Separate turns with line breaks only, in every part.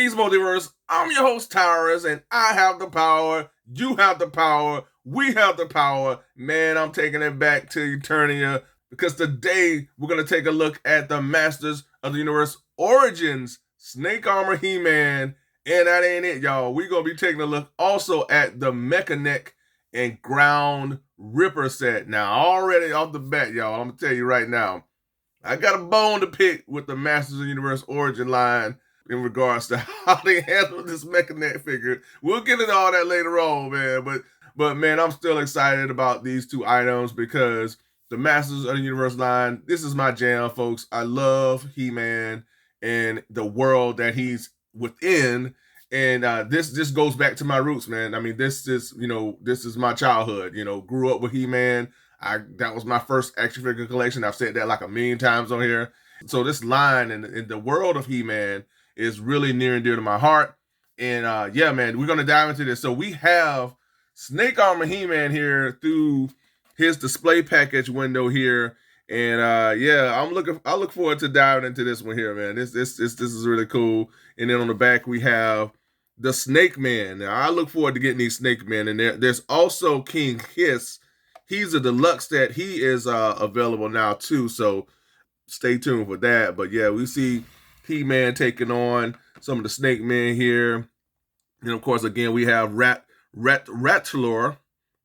Greetings, multiverse. I'm your host, Tyrus, and I have the power. You have the power. We have the power. Man, I'm taking it back to Eternia because today we're going to take a look at the Masters of the Universe Origins, Snake Armor He-Man. And that ain't it, y'all. We're going to be taking a look also at the Mekaneck and Ground Ripper set. Now, already off the bat, y'all, I'm going to tell you right now, I got a bone to pick with the Masters of the Universe Origin line in regards to how they handle this Mekaneck figure. We'll get into all that later on, man. But man, I'm still excited about these two items because the Masters of the Universe line, this is my jam, folks. I love He-Man and the world that he's within. And this goes back to my roots, man. I mean, this is my childhood. Grew up with He-Man. That was my first action figure collection. I've said that like a million times on here. So this line in the world of He-Man is really near and dear to my heart. And yeah, man, we're gonna dive into this. So we have Snake Armor He-Man here through his display package window here. And yeah, I look forward to diving into this one here, man. This is really cool. And then on the back we have the Snake Man. Now I look forward to getting these Snake Men. And there's also King Hiss. He's a deluxe set. He is available now too. So stay tuned for that. But yeah, we see He-Man taking on some of the Snake Men here. And of course, again, we have Ratlor.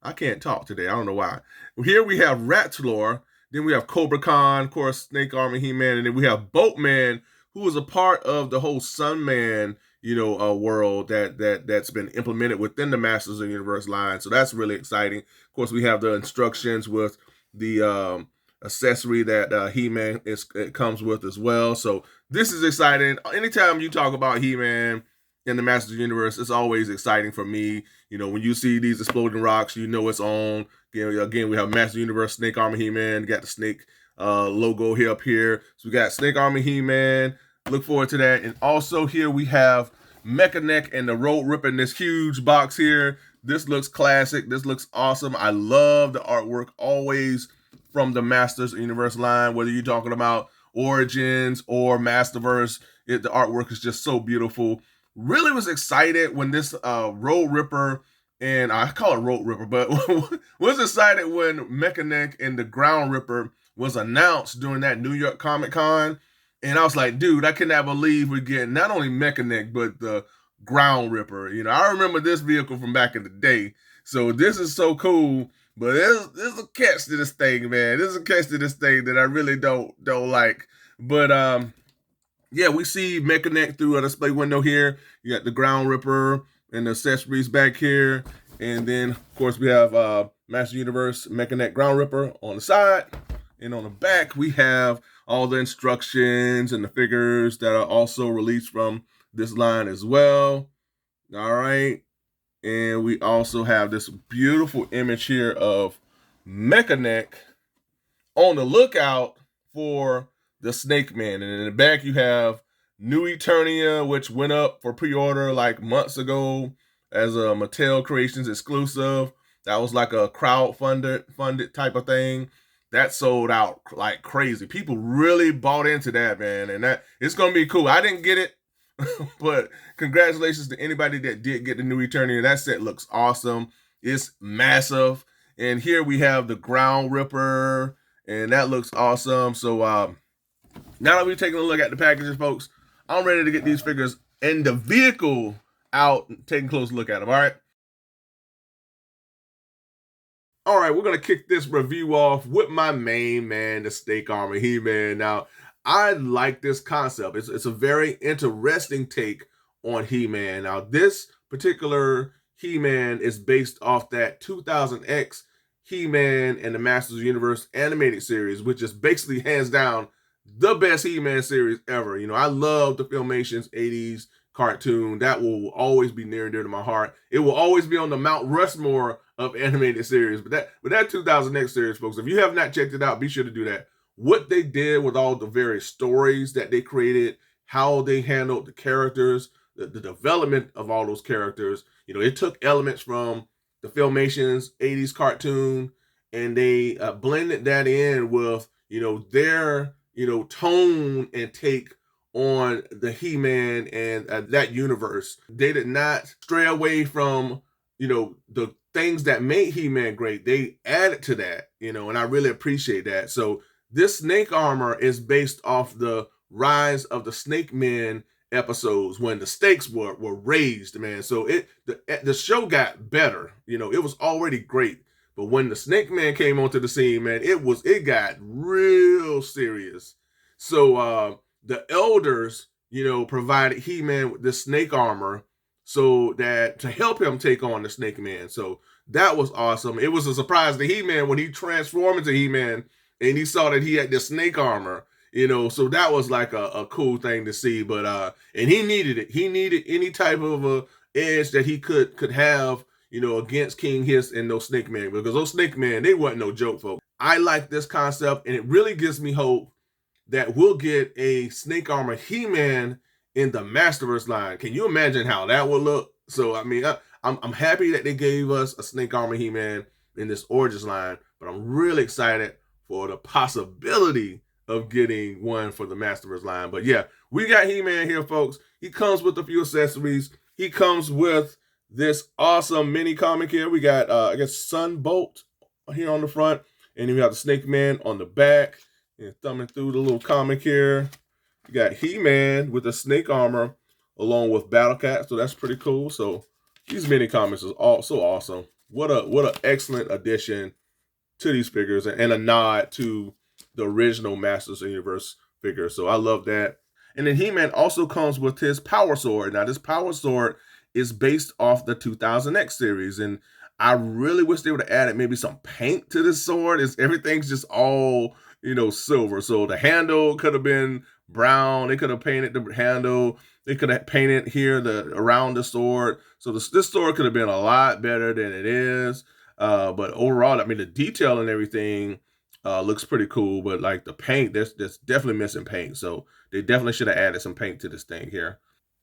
I can't talk today. I don't know why. Here we have Ratlor. Then we have Cobra Khan, of course, Snake Armor He-Man. And then we have Boatman, who is a part of the whole Sunman, world that's been implemented within the Masters of the Universe line. So that's really exciting. Of course, we have the instructions with the accessory that He-Man it comes with as well. So this is exciting. Anytime you talk about He-Man in the Masters of the Universe, it's always exciting for me. When you see these exploding rocks, it's on. Again, we have Masters of the Universe Snake Armor He-Man. Got the snake logo here up here. So we got Snake Armor He-Man. Look forward to that. And also here we have Mekaneck and the Road Ripper in this huge box here. This looks classic. This looks awesome. I love the artwork always from the Masters of the Universe line, whether you're talking about Origins or Masterverse. The artwork is just so beautiful. Really was excited when this Road Ripper, and I call it Road Ripper, but was excited when Mekaneck and the Ground Ripper was announced during that New York Comic Con. And I was like, dude, I cannot believe we're getting not only Mekaneck, but the Ground Ripper. I remember this vehicle from back in the day. So this is so cool. But there's a catch to this thing, man. There's a catch to this thing that I really don't like. But yeah, we see Mekaneck through a display window here. You got the Ground Ripper and the accessories back here. And then, of course, we have Master Universe Mekaneck Ground Ripper on the side. And on the back, we have all the instructions and the figures that are also released from this line as well. All right. And we also have this beautiful image here of Mekaneck on the lookout for the Snake Man. And in the back, you have New Eternia, which went up for pre-order like months ago as a Mattel Creations exclusive. That was like a funded type of thing. That sold out like crazy. People really bought into that, man. And that it's going to be cool. I didn't get it, but congratulations to anybody that did get the New Eternia. That set looks awesome. It's massive. And here we have the Ground Ripper, and that looks awesome. So now that we're taking a look at the packages, folks, I'm ready to get these figures and the vehicle out and take a close look at them, all right? All right, we're going to kick this review off with my main man, the Snake Armor He-Man. Now, I like this concept. It's a very interesting take on He-Man. Now, this particular He-Man is based off that 2000X He-Man and the Masters of the Universe animated series, which is basically hands down the best He-Man series ever. I love the Filmation's 80s cartoon. That will always be near and dear to my heart. It will always be on the Mount Rushmore of animated series. But that 2000X series, folks, if you have not checked it out, be sure to do that. What they did with all the various stories that they created, how they handled the characters, the development of all those characters. It took elements from the Filmation's 80s cartoon, and they blended that in with, their, tone and take on the He-Man and that universe. They did not stray away from, the things that made He-Man great. They added to that, and I really appreciate that. So this snake armor is based off the Rise of the Snake Men episodes when the stakes were raised, man. So the show got better. It was already great. But when the Snake Man came onto the scene, man, it got real serious. So the elders, provided He-Man with this snake armor so that to help him take on the Snake Man. So that was awesome. It was a surprise to He-Man when he transformed into He-Man and he saw that he had this snake armor. So that was like a cool thing to see. But and he needed it. He needed any type of a edge that he could have, against King Hiss and those Snake Men, because those Snake Men, they wasn't no joke, folks. I like this concept, and it really gives me hope that we'll get a snake armor He-Man in the Masterverse line. Can you imagine how that would look? So I mean, I'm happy that they gave us a snake armor He-Man in this Origins line, but I'm really excited for the possibility of getting one for the Masterverse line. But yeah, we got He-Man here, folks. He comes with a few accessories. He comes with this awesome mini comic here. We got, I guess, Sunbolt here on the front, and then we have the Snake Man on the back. And thumbing through the little comic here, you got He-Man with the snake armor along with Battle Cat, so that's pretty cool. So these mini comics is all so awesome. What an excellent addition to these figures, and a nod to the original Masters of the Universe figure. So I love that. And then He-Man also comes with his Power Sword. Now this Power Sword is based off the 2000X series, and I really wish they would have added maybe some paint to this sword. Everything's just all, silver. So the handle could have been brown. They could have painted the handle. They could have painted here around the sword. So this sword could have been a lot better than it is. But overall, I mean, the detail and everything looks pretty cool. But like the paint, there's definitely missing paint. So they definitely should have added some paint to this thing here.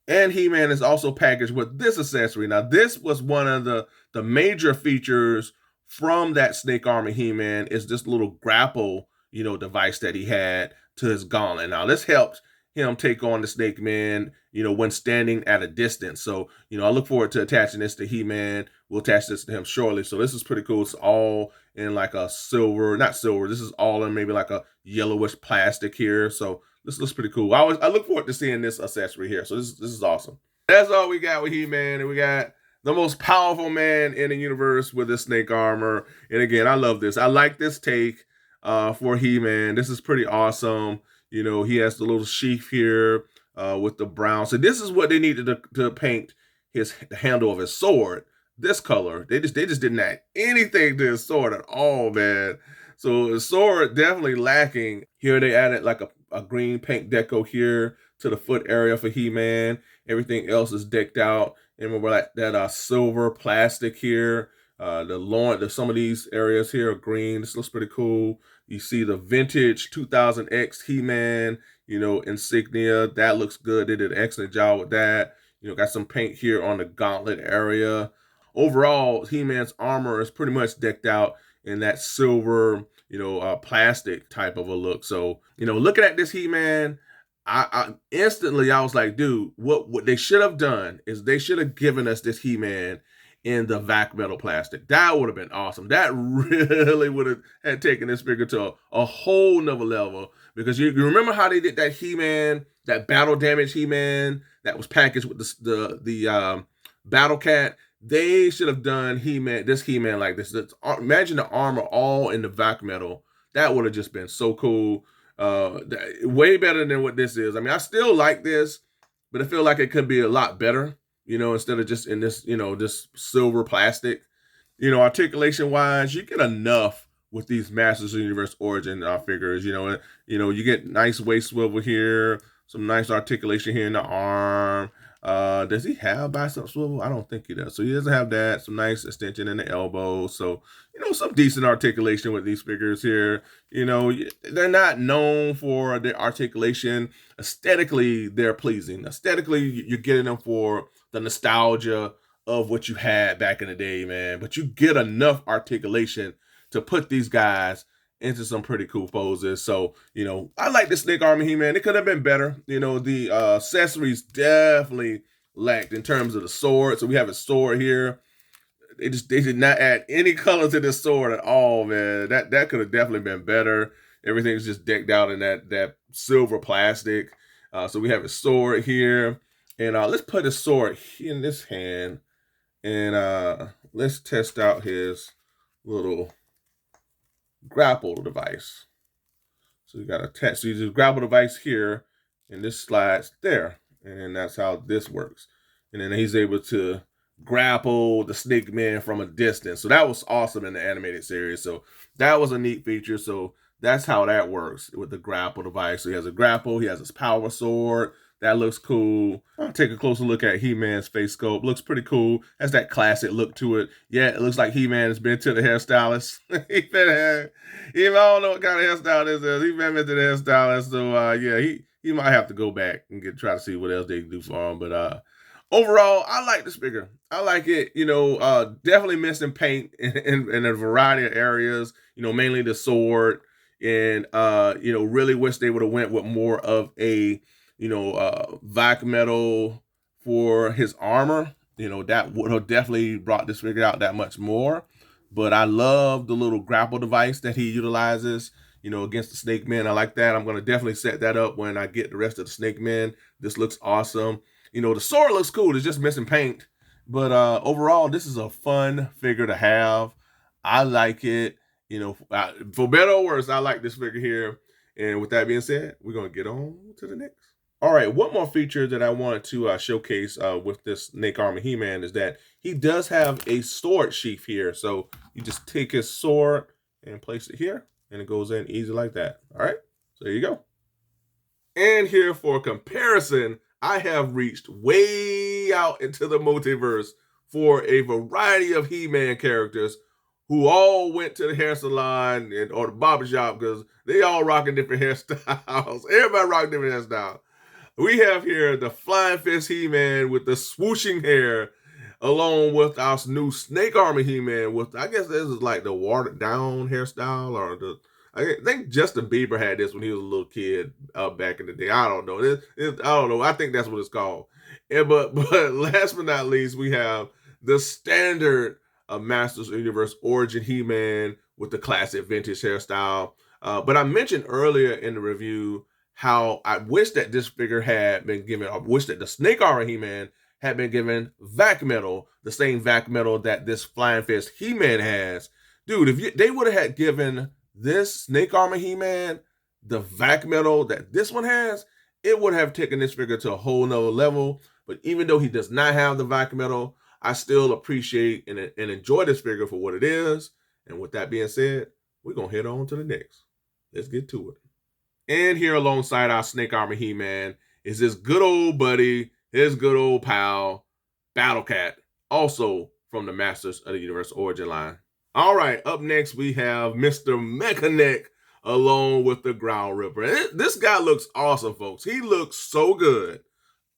And He-Man is also packaged with this accessory. Now, this was one of the major features from that snake armor He-Man, is this little grapple, device that he had to his gauntlet. Now, this helps him take on the Snake Man, when standing at a distance. So, I look forward to attaching this to He-Man. We'll attach this to him shortly. So this is pretty cool. It's all in like a silver, not silver. This is all in maybe like a yellowish plastic here. So this looks pretty cool. I look forward to seeing this accessory here. So this is awesome. That's all we got with He-Man, and we got the most powerful man in the universe with this snake armor. And again, I love this. I like this take for He-Man. This is pretty awesome. He has the little sheath here with the brown. So this is what they needed to paint the handle of his sword. This color. They just didn't add anything to his sword at all, man. So the sword definitely lacking. Here they added like a green paint deco here to the foot area for He-Man. Everything else is decked out. And remember that silver plastic here. Some of these areas here are green. This looks pretty cool. You see the vintage 2000X He-Man, insignia. That looks good. They did an excellent job with that. Got some paint here on the gauntlet area. Overall, He-Man's armor is pretty much decked out in that silver, plastic type of a look. So, looking at this He-Man, I instantly was like, dude, what they should have done is they should have given us this He-Man in the vac metal plastic. That would have been awesome. That really would have had taken this figure to a whole nother level, because you remember how they did that He-Man, that battle damage He-Man that was packaged with the Battle Cat. They should have done this He-Man like this. Imagine the armor all in the vac metal. That would have just been so cool. Way better than what this is. I mean, I still like this, but I feel like it could be a lot better, instead of just in this, this silver plastic. Articulation wise, you get enough with these Masters of the Universe Origin figures. You get nice waist swivel here, some nice articulation here in the arm. Does he have bicep swivel? I don't think he does. So he doesn't have that. Some nice extension in the elbow. So, some decent articulation with these figures here. They're not known for their articulation. Aesthetically, they're pleasing. Aesthetically, you're getting them for the nostalgia of what you had back in the day, man. But you get enough articulation to put these guys into some pretty cool poses. So, I like the Snake Army He-Man. It could have been better. The accessories definitely lacked in terms of the sword. So we have a sword here. They did not add any color to this sword at all, man. That could have definitely been better. Everything's just decked out in that silver plastic. So we have a sword here, and let's put a sword in this hand, and let's test out his little grapple device. So you got attach. So you just grapple device here, and this slides there, and then that's how this works. And then he's able to grapple the Snake Man from a distance. So that was awesome in the animated series. So that was a neat feature. So that's how that works with the grapple device. So he has a grapple. He has his power sword. That looks cool. I'll take a closer look at He-Man's face sculpt. Looks pretty cool. Has that classic look to it. Yeah, it looks like He-Man has been to the hairstylist. Even I don't know what kind of hairstyle this is. He-Man been to the hairstylist. So yeah, he might have to go back and try to see what else they can do for him. But overall, I like this figure. I like it. Definitely missing paint in a variety of areas. Mainly the sword, and really wish they would have went with more of a vac metal for his armor. That would have definitely brought this figure out that much more. But I love the little grapple device that he utilizes, against the Snake Man. I like that. I'm going to definitely set that up when I get the rest of the Snake Man. This looks awesome. The sword looks cool. It's just missing paint. But overall, this is a fun figure to have. I like it. For better or worse, I like this figure here. And with that being said, we're going to get on to the next. All right, one more feature that I wanted to showcase with this Snake Army He-Man is that he does have a sword sheath here. So you just take his sword and place it here, and it goes in easy like that. All right, so there you go. And here for comparison, I have reached way out into the multiverse for a variety of He-Man characters who all went to the hair salon or the barbershop because they all rocking different hairstyles. Everybody rocking different hairstyles. We have here the Flying Fist He-Man with the swooshing hair, along with our new Snake Army He-Man with, I guess this is like the watered down hairstyle, or I think Justin Bieber had this when he was a little kid back in the day. I don't know. I don't know. I think that's what it's called. But last but not least, we have the standard Masters of the Universe Origin He-Man with the classic vintage hairstyle. But I mentioned earlier in the review how I wish that this figure had been given, I wish that the Snake Army He-Man had been given vac metal, the same vac metal that this Flying Fist He-Man has. Dude, if they would have had given this Snake Army He-Man the vac metal that this one has, it would have taken this figure to a whole nother level. But even though he does not have the vac metal, I still appreciate and enjoy this figure for what it is. And with that being said, we're going to head on to the next. Let's get to it. And here alongside our Snake Army He-Man is his good old buddy, his good old pal, Battle Cat, also from the Masters of the Universe Origin line. All right, up next we have Mr. Mekaneck along with the Ground Ripper. This guy looks awesome, folks. He looks so good.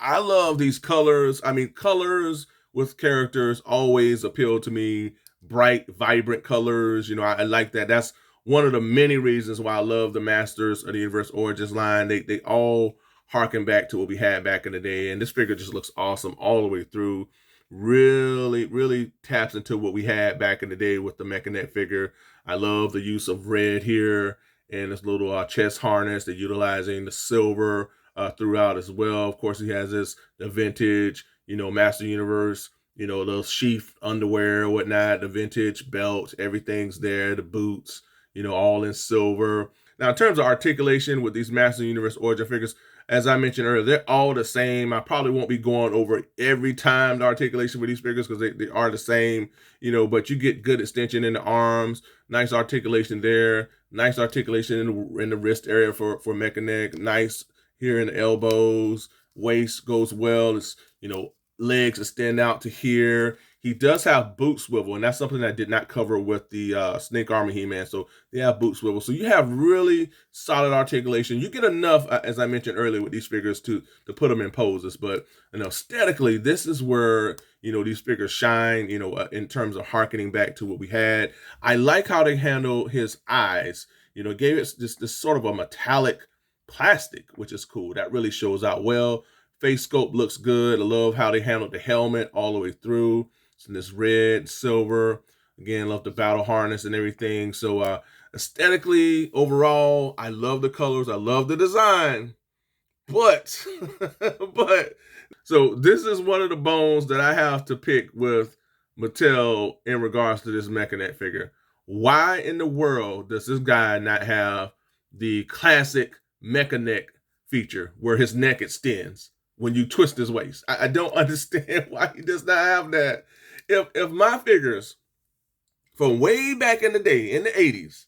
I love these colors. I mean, colors with characters always appeal to me. Bright, vibrant colors. I like that. That's one of the many reasons why I love the Masters of the Universe Origins line. They all harken back to what we had back in the day. And this figure just looks awesome all the way through. Really, really taps into what we had back in the day with the Mekaneck figure. I love the use of red here and this little chest harness. They're utilizing the silver throughout as well. Of course, he has the vintage, Master Universe, those sheath underwear, whatnot, the vintage belt, everything's there, the boots, all in silver. Now, in terms of articulation with these Master Universe Origin figures, as I mentioned earlier, they're all the same. I probably won't be going over every time the articulation with these figures because they are the same, but you get good extension in the arms, nice articulation there, nice articulation in the wrist area for Mekaneck, nice here in the elbows, waist goes well. It's, legs extend out to here. He does have boot swivel, and that's something that I did not cover with the Snake Army He-Man. So they have boot swivel. So you have really solid articulation. You get enough, as I mentioned earlier, with these figures to put them in poses. But aesthetically, this is where these figures shine. In terms of harkening back to what we had. I like how they handle his eyes. It gave it this sort of a metallic plastic, which is cool. That really shows out well. Face sculpt looks good. I love how they handled the helmet all the way through. It's in this red, silver. Again, love the battle harness and everything. So aesthetically, overall, I love the colors. I love the design. But, so this is one of the bones that I have to pick with Mattel in regards to this Mekaneck figure. Why in the world does this guy not have the classic Mekaneck feature where his neck extends when you twist his waist? I don't understand why he does not have that. If my figures from way back in the day, in the 80s,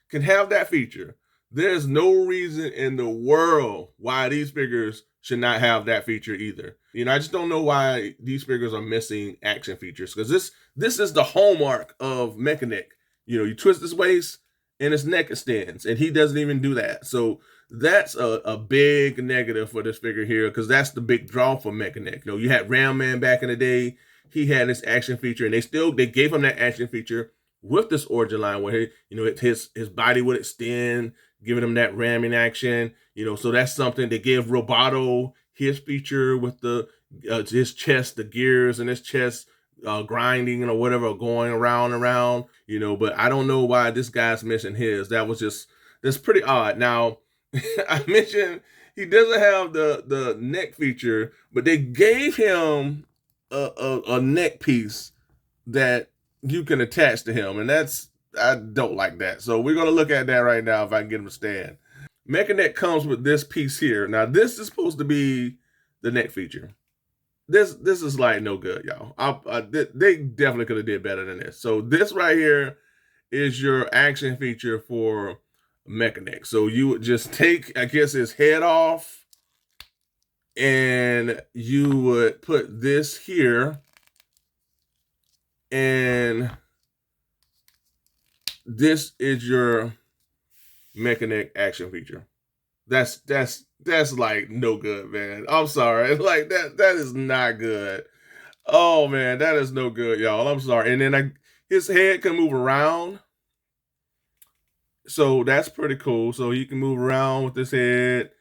can have that feature, there's no reason in the world why these figures should not have that feature either. I just don't know why these figures are missing action features, because this is the hallmark of Mekaneck. You twist his waist and his neck extends, and he doesn't even do that. So that's a big negative for this figure here, because that's the big draw for Mekaneck. You had Ram Man back in the day. He had this action feature, and they gave him that action feature with this origin line where his body would extend, giving him that ramming action. So that's something. They gave Roboto his feature with his chest, the gears in his chest grinding or whatever, going around and around. But I don't know why this guy's missing his. That's pretty odd. Now, I mentioned he doesn't have the neck feature, but they gave him a neck piece that you can attach to him, and I don't like that. So we're gonna look at that right now if I can get him to stand. Mekaneck comes with this piece here. Now this is supposed to be the neck feature. This is like no good, y'all. They definitely could have did better than this. So this right here is your action feature for Mekaneck. So you would just take, I guess, his head off, and you would put this here, and this is your Mekaneck action feature. That's like no good, man. I'm sorry. Like that is not good. Oh man, that is no good, y'all. I'm sorry. And then his head can move around. So that's pretty cool. So he can move around with his head.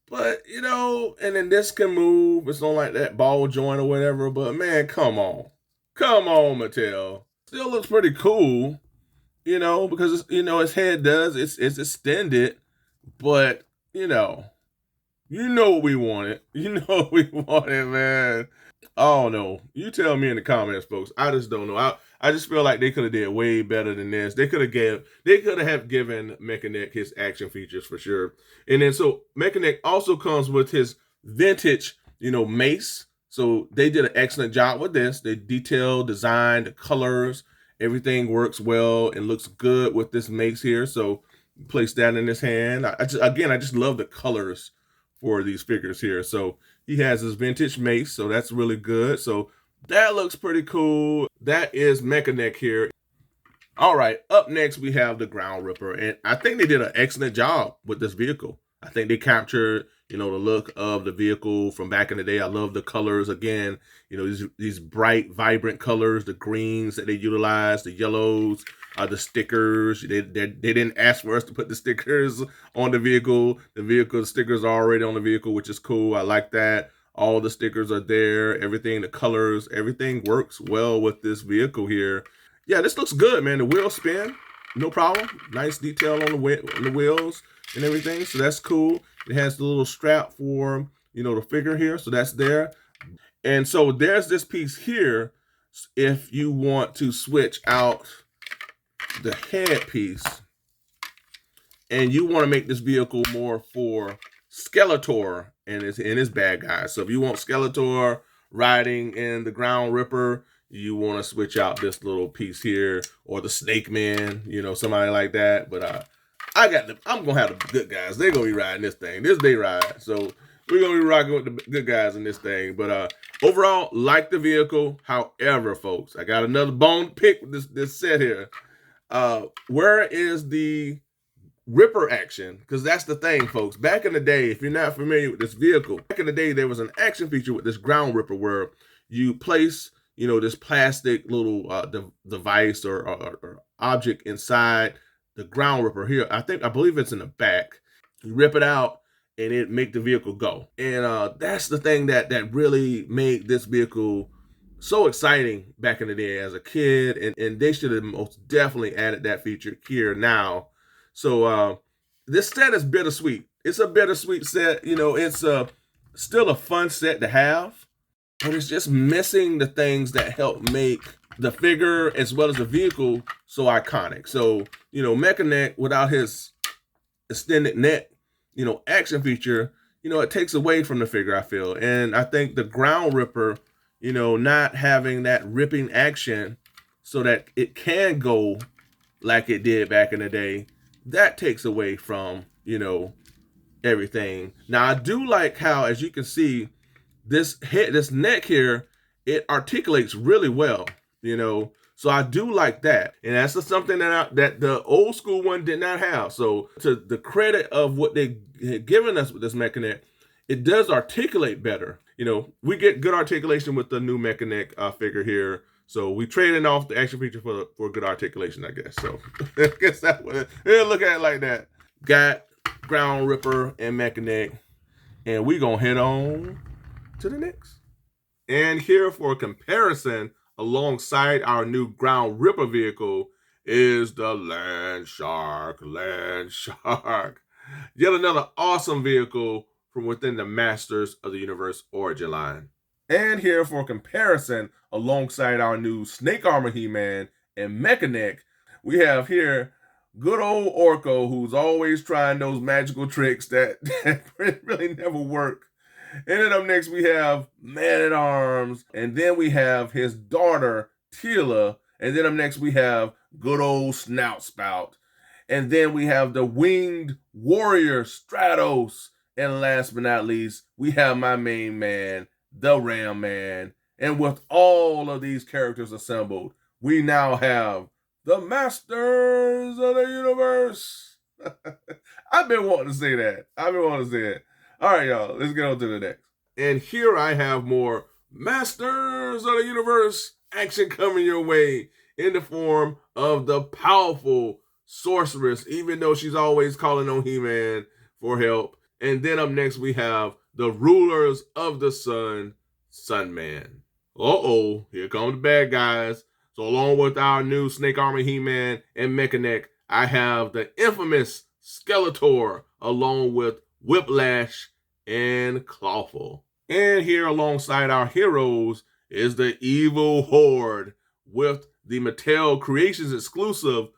But, and then this can move. It's not like that ball joint or whatever. But, man, come on. Come on, Mattel. Still looks pretty cool, because, his head does. It's extended. But, what we wanted. What we wanted, man. Oh, no. You tell me in the comments, folks. I just don't know. I just feel like they could have did way better than this. They could have given Mekaneck his action features for sure. And then so Mekaneck also comes with his vintage, mace. So they did an excellent job with this. They detailed, designed, the colors, everything works well and looks good with this mace here. So place that in his hand. I just love the colors for these figures here. So he has his vintage mace, so that's really good. So that looks pretty cool. That is Mekaneck here. All right, up next we have the Ground Ripper, and I think they did an excellent job with this vehicle. I think they captured, the look of the vehicle from back in the day. I love the colors again. These bright, vibrant colors, the greens that they utilize, the yellows, the stickers. They didn't ask for us to put the stickers on the vehicle. The stickers are already on the vehicle, which is cool. I like that. All the stickers are there. Everything, the colors, everything works well with this vehicle here. Yeah, this looks good, man. The wheels spin, no problem. Nice detail on the wheels and everything, so that's cool. It has the little strap for, the figure here, so that's there. And so there's this piece here if you want to switch out the head piece and you want to make this vehicle more for Skeletor and his bad guys. So if you want Skeletor riding in the Ground Ripper, you want to switch out this little piece here, or the Snake Man, somebody like that. But I'm gonna have the good guys. They're gonna be riding this thing. This day ride. So we're gonna be rocking with the good guys in this thing. But overall, like the vehicle. However, folks, I got another bone to pick with this set here. Where is the Ripper action? Because that's the thing, folks. Back in the day, if you're not familiar with this vehicle, back in the day, there was an action feature with this Ground Ripper where you place, this plastic little device or object inside the ground ripper here. I believe it's in the back. You rip it out and it make the vehicle go. And that's the thing that really made this vehicle so exciting back in the day as a kid. And they should have most definitely added that feature here now. So this set is bittersweet. It's a bittersweet set. It's still a fun set to have, but it's just missing the things that help make the figure as well as the vehicle so iconic. So, Mekaneck, without his extended neck, action feature, it takes away from the figure, I feel. And I think the ground ripper, not having that ripping action so that it can go like it did back in the day, that takes away from, everything. Now, I do like how, as you can see, this neck here, it articulates really well, So I do like that, and that's something that the old school one did not have. So to the credit of what they had given us with this Mekaneck, it does articulate better. We get good articulation with the new Mekaneck figure here. So we traded off the action feature for good articulation, I guess. So I guess that would look at it like that. Got ground ripper and Mekaneck, and we gonna head on to the next. And here for a comparison, alongside our new ground ripper vehicle, is the Land Shark. Yet another awesome vehicle from within the Masters of the Universe origin line. And here for a comparison, alongside our new Snake Armor He-Man and Mekaneck, we have here good old Orko, who's always trying those magical tricks that really never work. And then up next we have Man-at-Arms, and then we have his daughter Tila, and then up next we have good old Snout Spout, and then we have the winged warrior Stratos, and last but not least we have my main man, the Ram Man. And with all of these characters assembled, we now have the Masters of the Universe. I've been wanting to say that. All right, y'all, let's get on to the next. And here I have more Masters of the Universe action coming your way in the form of the powerful sorceress, even though she's always calling on He-Man for help. And then up next we have the rulers of the sun, Sunman. Uh-oh, here come the bad guys. So along with our new Snake Armor He-Man and Mekaneck, I have the infamous Skeletor along with Whiplash and Clawful. And here alongside our heroes is the Evil Horde with the Mattel Creations exclusive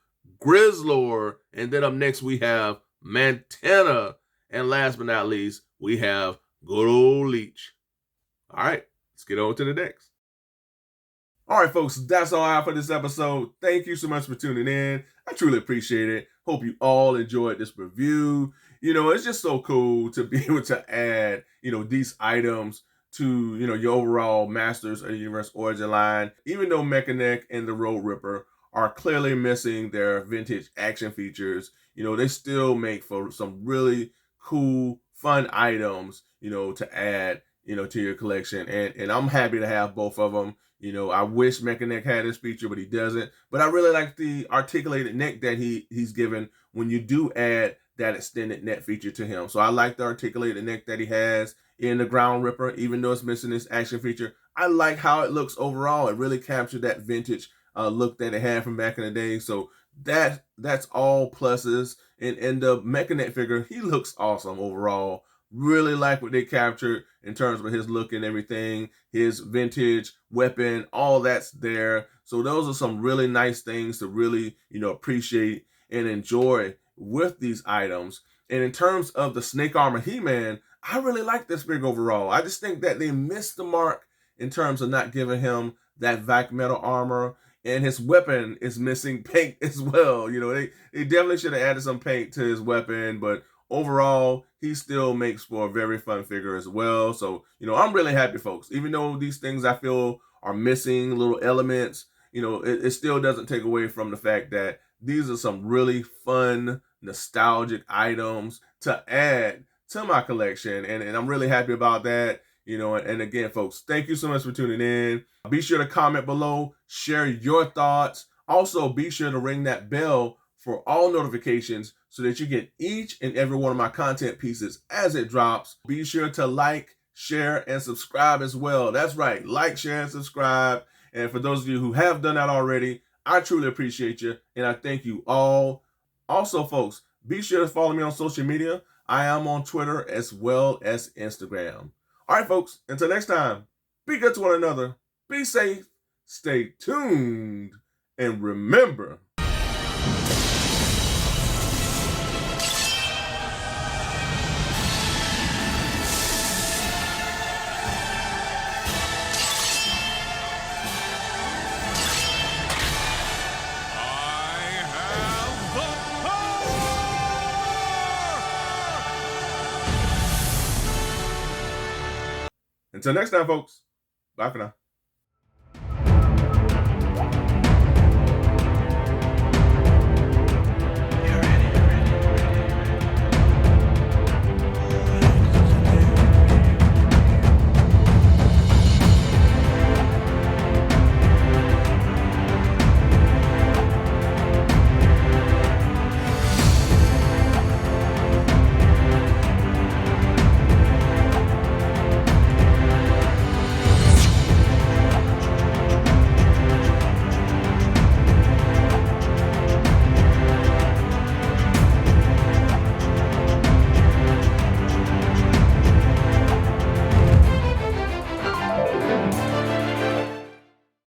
Grizzlor. And then up next we have Mantana. And last but not least, we have good old Leech. All right, let's get on to the next. All right, folks, that's all I have for this episode. Thank you so much for tuning in. I truly appreciate it. Hope you all enjoyed this review. It's just so cool to be able to add, these items to, your overall Masters of the Universe origin line. Even though Mekaneck and the Road Ripper are clearly missing their vintage action features, they still make for some really cool, fun items, to add, to your collection. And I'm happy to have both of them. I wish Mekaneck had this feature, but he doesn't. But I really like the articulated neck that he's given when you do add that extended neck feature to him. So I like the articulated neck that he has in the Ground Ripper, even though it's missing this action feature. I like how it looks overall. It really captured that vintage look that it had from back in the day. So that's all pluses. And the Mekaneck figure, he looks awesome overall. Really like what they captured in terms of his look and everything, his vintage weapon, all that's there. So those are some really nice things to really, appreciate and enjoy with these items. And in terms of the Snake Armor He-Man, I really like this figure overall. I just think that they missed the mark in terms of not giving him that vac metal armor. And his weapon is missing paint as well. They definitely should have added some paint to his weapon, but overall, he still makes for a very fun figure as well. So, I'm really happy, folks. Even though these things I feel are missing little elements, it still doesn't take away from the fact that these are some really fun, nostalgic items to add to my collection. And I'm really happy about that. And again, folks, thank you so much for tuning in. Be sure to comment below, share your thoughts. Also, be sure to ring that bell for all notifications so that you get each and every one of my content pieces as it drops. Be sure to like, share, and subscribe as well. That's right, like, share, and subscribe. And for those of you who have done that already, I truly appreciate you, and I thank you all. Also, folks, be sure to follow me on social media. I am on Twitter as well as Instagram. All right, folks, until next time, be good to one another, be safe, stay tuned, and remember, until next time, folks. Bye for now.